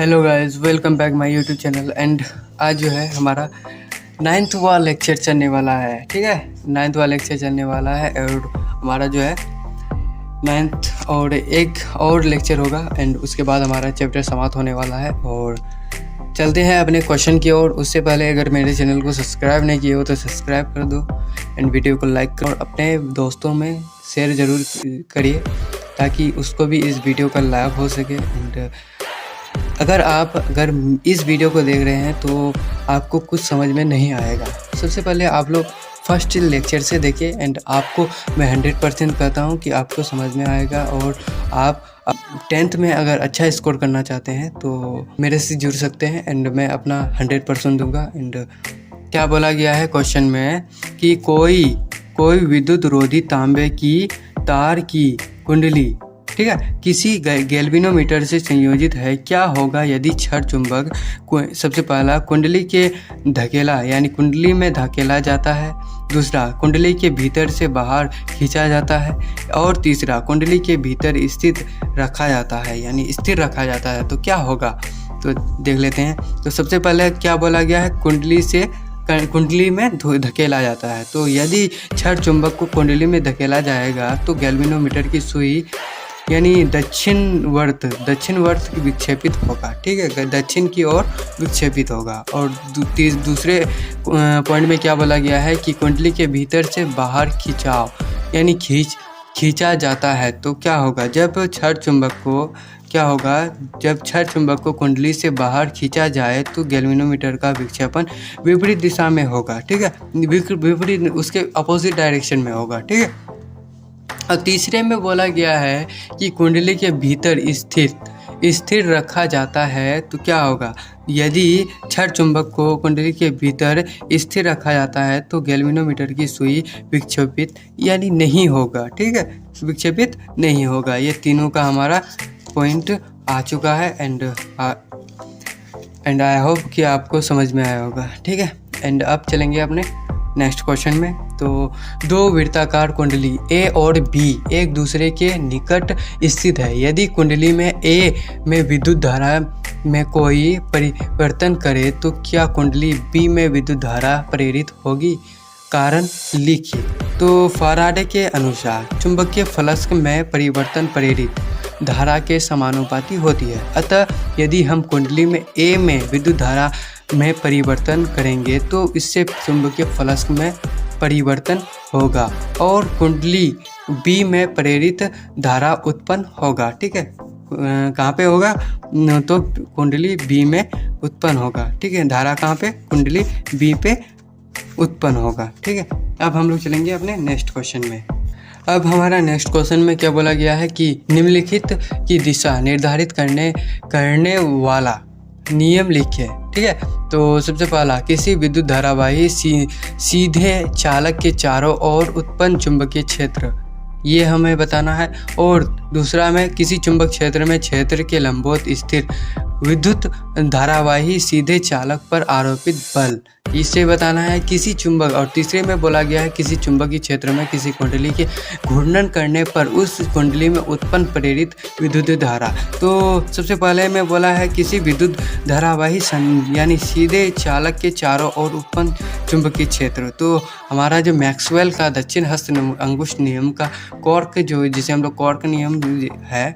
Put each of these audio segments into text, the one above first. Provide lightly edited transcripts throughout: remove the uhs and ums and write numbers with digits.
Hello guys, welcome back my YouTube channel. And आज जो है हमारा 9वां लेक्चर चलने वाला है। ठीक है, 9वां लेक्चर चलने वाला है और हमारा जो है 9th और एक और लेक्चर होगा एंड उसके बाद हमारा चैप्टर समाप्त होने वाला है। और चलते हैं अपने क्वेश्चन की ओर। उससे पहले अगर मेरे चैनल को सब्सक्राइब नहीं किए हो तो सब्सक्राइब कर दो एंड वीडियो को लाइक करो और अपने दोस्तों में शेयर ज़रूर करिए ताकि उसको भी इस वीडियो का लाभ हो सके। एंड अगर इस वीडियो को देख रहे हैं तो आपको कुछ समझ में नहीं आएगा, सबसे पहले आप लोग फर्स्ट लेक्चर से देखिए एंड आपको मैं 100% कहता हूँ कि आपको समझ में आएगा। और आप 10th में अगर अच्छा स्कोर करना चाहते हैं तो मेरे से जुड़ सकते हैं एंड मैं अपना 100% दूंगा। एंड क्या बोला गया है क्वेश्चन में कि कोई विद्युत रोधी तांबे की तार की कुंडली, ठीक है, किसी गैल्वेनोमीटर से संयोजित है। क्या होगा यदि क्षण चुंबक सबसे पहला कुंडली के धकेला यानी कुंडली में धकेला जाता है, दूसरा कुंडली के भीतर से बाहर खींचा जाता है और तीसरा कुंडली के भीतर स्थित रखा जाता है यानी स्थिर रखा जाता है, तो क्या होगा? तो देख लेते हैं। तो सबसे पहले क्या बोला गया है, कुंडली में धकेला जाता है। तो यदि क्षण चुंबक को कुंडली में धकेला जाएगा तो गैल्वेनोमीटर की सुई यानी दक्षिण वर्त विक्षेपित होगा। ठीक है, दक्षिण की ओर विक्षेपित होगा। और दूसरे पॉइंट में क्या बोला गया है कि कुंडली के भीतर से बाहर खिंचाव यानी खींचा जाता है। तो क्या होगा जब क्षण चुंबक को कुंडली से बाहर खींचा जाए तो गैल्वेनोमीटर का विक्षेपण विपरीत दिशा में होगा। ठीक है, विपरीत उसके अपोजिट डायरेक्शन में होगा। ठीक है, और तीसरे में बोला गया है कि कुंडली के भीतर स्थिर रखा जाता है। तो क्या होगा यदि क्षण चुंबक को कुंडली के भीतर स्थिर रखा जाता है तो गैल्वेनोमीटर की सुई विक्षेपित यानी नहीं होगा। ठीक है, विक्षेपित नहीं होगा। ये तीनों का हमारा पॉइंट आ चुका है एंड आई होप कि आपको समझ में आया होगा। ठीक है, एंड अब चलेंगे अपने नेक्स्ट क्वेश्चन में। तो दो वृत्ताकार कुंडली ए और बी एक दूसरे के निकट स्थित है। यदि कुंडली में ए में विद्युत धारा में कोई परिवर्तन करे तो क्या कुंडली बी में विद्युत धारा प्रेरित होगी? कारण लिखिए। तो फैराडे के अनुसार चुंबकीय फ्लक्स में परिवर्तन प्रेरित धारा के समानुपाती होती है। अतः यदि हम कुंडली में ए में विद्युत धारा में परिवर्तन करेंगे तो इससे चुंबकीय फ्लक्स में परिवर्तन होगा और कुंडली बी में प्रेरित धारा उत्पन्न होगा। ठीक है, कहाँ पे होगा? तो कुंडली बी में उत्पन्न होगा। ठीक है, धारा कहाँ पे? कुंडली बी पे उत्पन्न होगा। ठीक है, अब हम लोग चलेंगे अपने नेक्स्ट क्वेश्चन में। अब हमारा नेक्स्ट क्वेश्चन में क्या बोला गया है कि निम्नलिखित की दिशा निर्धारित करने वाला नियम लिखिए। ठीक है, तो सबसे पहला किसी विद्युत धारावाही सीधे चालक के चारों ओर उत्पन्न चुंबकीय क्षेत्र, ये हमें बताना है। और दूसरा में किसी चुंबक क्षेत्र में क्षेत्र के लंबवत स्थिर विद्युत धारावाही सीधे चालक पर आरोपित बल, इसे बताना है किसी चुंबक। और तीसरे में बोला गया है किसी चुंबकीय क्षेत्र में किसी कुंडली के घूर्णन करने पर उस कुंडली में उत्पन्न प्रेरित विद्युत धारा। तो सबसे पहले में बोला है किसी विद्युत धारावाही यानी सीधे चालक के चारों ओर उत्पन्न चुंबकीय क्षेत्र। तो हमारा जो मैक्सवेल का दक्षिण हस्त अंगुष्ठ नियम का कॉर्क, जो जिसे हम लोग कॉर्क नियम है,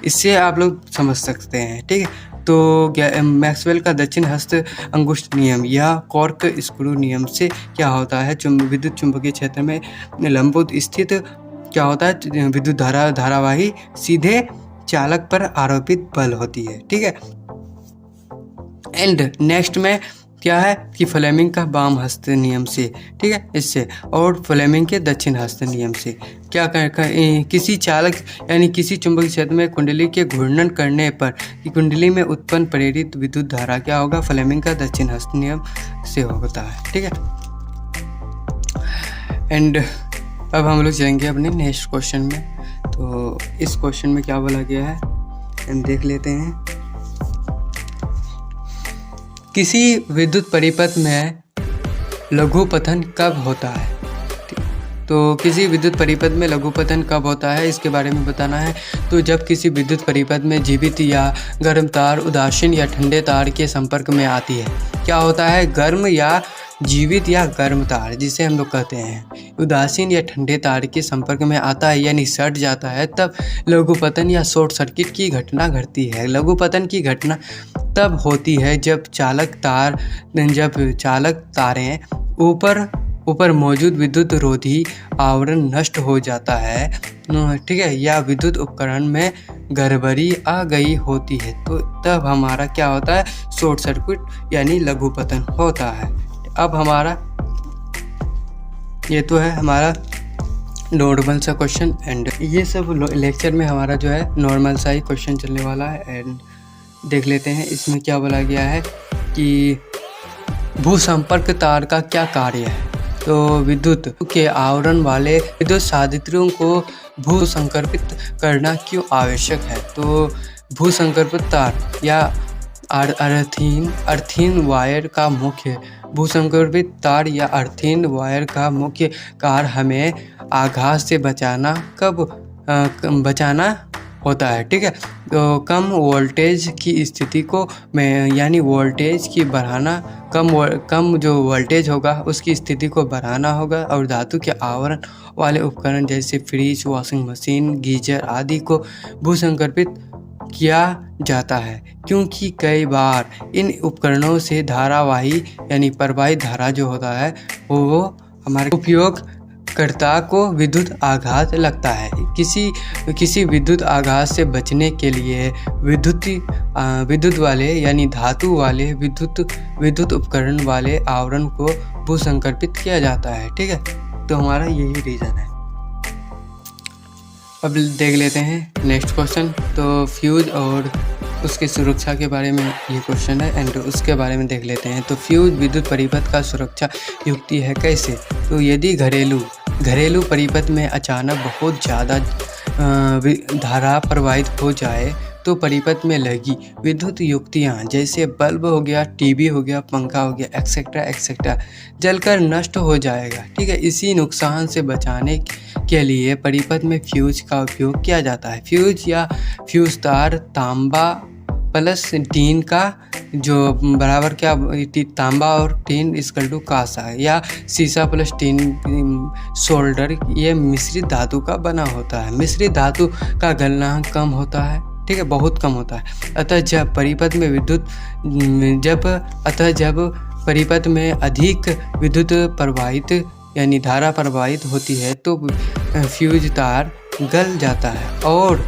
इससे आप लोग समझ सकते हैं। ठीक है, तो मैक्सवेल का दक्षिण हस्त अंगुष्ठ नियम या कॉर्क स्क्रू नियम से क्या होता है, विद्युत चुंबकीय क्षेत्र में लंबवत स्थित क्या होता है, विद्युत धारावाही सीधे चालक पर आरोपित बल होती है। ठीक है, एंड नेक्स्ट में क्या है कि फ्लेमिंग का वाम हस्त नियम से, ठीक है, इससे और फ्लेमिंग के दक्षिण हस्त नियम से क्या किसी चालक यानी किसी चुंबकीय क्षेत्र में कुंडली के घूर्णन करने पर कि कुंडली में उत्पन्न प्रेरित विद्युत धारा क्या होगा, फ्लेमिंग का दक्षिण हस्त नियम से होता है। ठीक है, एंड अब हम लोग जाएंगे अपने नेक्स्ट क्वेश्चन में। तो इस क्वेश्चन में क्या बोला गया है हम देख लेते हैं। किसी विद्युत परिपथ में लघुपथन कब होता है? तो किसी विद्युत परिपथ में लघुपतन कब होता है, इसके बारे में बताना है। तो जब किसी विद्युत परिपथ में जीवित या गर्म तार उदासीन या ठंडे तार के संपर्क में आती है। क्या होता है, गर्म या जीवित या गर्म तार जिसे हम लोग कहते हैं उदासीन या ठंडे तार के संपर्क में आता है यानी सट जाता है, तब लघुपतन या शॉर्ट सर्किट की घटना घटती है। लघुपतन की घटना तब होती है जब चालक तारें ऊपर मौजूद विद्युत रोधी आवरण नष्ट हो जाता है, ठीक है, या विद्युत उपकरण में गड़बड़ी आ गई होती है, तो तब हमारा क्या होता है, शॉर्ट सर्किट यानी लघुपतन होता है। अब हमारा ये तो है हमारा नॉर्मल सा क्वेश्चन, एंड ये सब लेक्चर में हमारा जो है नॉर्मल सा ही क्वेश्चन चलने वाला है। एंड देख लेते हैं इसमें क्या बोला गया है कि भूसंपर्क तार का क्या कार्य है। तो विद्युत के आवरण वाले विद्युत साधित्रों को भूसंकर्पित करना क्यों आवश्यक है। तो भूसंकर्पित तार या अर्थिन वायर का मुख्य भूसंकर्पित तार या अर्थिन वायर का मुख्य कार्य हमें आघात से बचाना होता है, ठीक है। तो कम वोल्टेज की स्थिति को यानी वोल्टेज की बढ़ाना, कम जो वोल्टेज होगा उसकी स्थिति को बढ़ाना होगा, और धातु के आवरण वाले उपकरण जैसे फ्रिज, वॉशिंग मशीन, गीजर आदि को भूसंकर्पित किया जाता है, क्योंकि कई बार इन उपकरणों से धारावाही यानी प्रवाहित धारा जो होता है वो हमारे उपयोगकर्ता को विद्युत आघात लगता है। किसी विद्युत आघात से बचने के लिए विद्युत वाले यानी धातु वाले विद्युत उपकरण वाले आवरण को भूसंकर्पित किया जाता है, ठीक है। तो हमारा यही रीज़न है। अब देख लेते हैं नेक्स्ट क्वेश्चन। तो फ्यूज और उसकी सुरक्षा के बारे में ये क्वेश्चन है, एंड उसके बारे में देख लेते हैं। तो फ्यूज विद्युत परिपथ का सुरक्षा युक्ति है कैसे। तो यदि घरेलू परिपथ में अचानक बहुत ज़्यादा धारा प्रवाहित हो जाए तो परिपथ में लगी विद्युत युक्तियाँ जैसे बल्ब हो गया, टीवी हो गया, पंखा हो गया, एक्सेट्रा जलकर नष्ट हो जाएगा, ठीक है। इसी नुकसान से बचाने के लिए परिपथ में फ्यूज का उपयोग किया जाता है। फ्यूज या फ्यूज तार तांबा प्लस टीन का जो बराबर क्या तांबा और टीन इक्वल टू कांसा, या सीसा प्लस टीन सोल्डर, ये मिश्रित धातु का बना होता है। मिश्रित धातु का गलनांक कम होता है, ठीक है, बहुत कम होता है। अतः जब परिपथ में अधिक विद्युत प्रवाहित यानी धारा प्रवाहित होती है तो फ्यूज तार गल जाता है और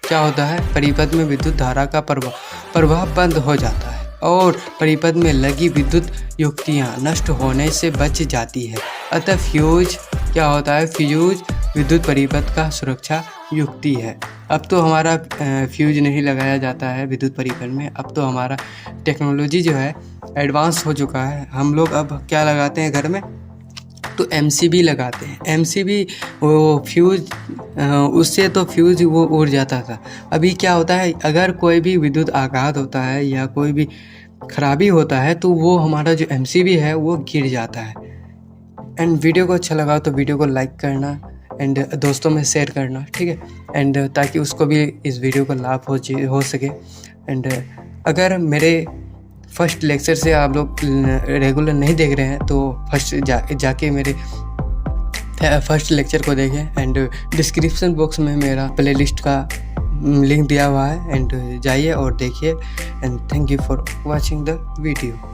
क्या होता है, परिपथ में विद्युत धारा का प्रवाह बंद हो जाता है और परिपथ में लगी विद्युत युक्तियाँ नष्ट होने से बच जाती है। अतः फ्यूज क्या होता है, फ्यूज विद्युत परिपथ का सुरक्षा युक्ति है। अब तो हमारा फ्यूज नहीं लगाया जाता है विद्युत परिपथ में, अब तो हमारा टेक्नोलॉजी जो है एडवांस हो चुका है। हम लोग अब क्या लगाते हैं घर में, तो MCB लगाते हैं। MCB वो फ्यूज उससे तो फ्यूज वो उड़ जाता था। अभी क्या होता है, अगर कोई भी विद्युत आघात होता है या कोई भी खराबी होता है तो वो हमारा जो MCB है वो गिर जाता है। एंड वीडियो को अच्छा लगा तो वीडियो को लाइक करना एंड दोस्तों में शेयर करना, ठीक है, एंड ताकि उसको भी इस वीडियो का लाभ हो सके। एंड अगर मेरे फर्स्ट लेक्चर से आप लोग रेगुलर नहीं देख रहे हैं तो फर्स्ट जाके मेरे फर्स्ट लेक्चर को देखें, एंड डिस्क्रिप्शन बॉक्स में मेरा प्लेलिस्ट का लिंक दिया हुआ है, एंड जाइए और देखिए। And thank you for watching the video.